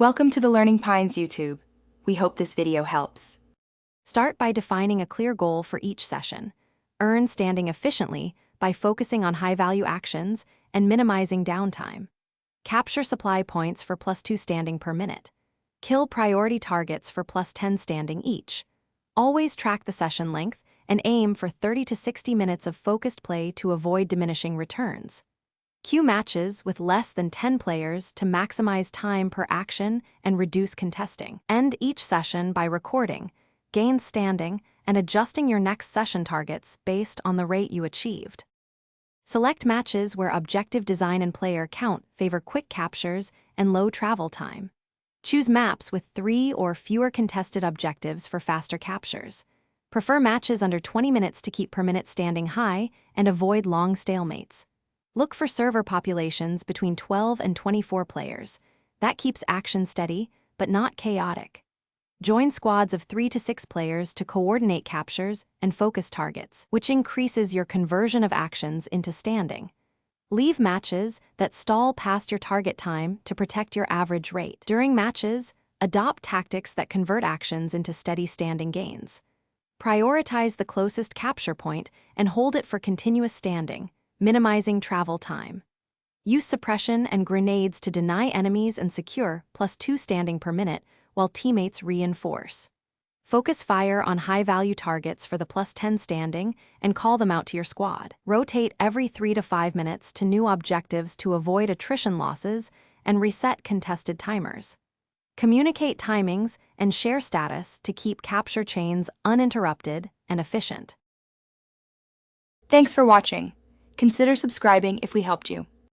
Welcome to the Learning Pines YouTube. We hope this video helps. Start by defining a clear goal for each session. Earn standing efficiently by focusing on high-value actions and minimizing downtime. Capture supply points for +2 standing per minute. Kill priority targets for +10 standing each. Always track the session length and aim for 30 to 60 minutes of focused play to avoid diminishing returns. Queue matches with less than 10 players to maximize time per action and reduce contesting. End each session by recording, gain standing, and adjusting your next session targets based on the rate you achieved. Select matches where objective design and player count favor quick captures and low travel time. Choose maps with 3 or fewer contested objectives for faster captures. Prefer matches under 20 minutes to keep per minute standing high and avoid long stalemates. Look for server populations between 12 and 24 players. That keeps action steady, but not chaotic. Join squads of 3 to 6 players to coordinate captures and focus targets, which increases your conversion of actions into standing. Leave matches that stall past your target time to protect your average rate. During matches, adopt tactics that convert actions into steady standing gains. Prioritize the closest capture point and hold it for continuous standing, minimizing travel time. Use suppression and grenades to deny enemies and secure +2 standing per minute while teammates reinforce. Focus fire on high-value targets for the +10 standing and call them out to your squad. Rotate every 3 to 5 minutes to new objectives to avoid attrition losses and reset contested timers. Communicate timings and share status to keep capture chains uninterrupted and efficient. Thanks for watching. Consider subscribing if we helped you.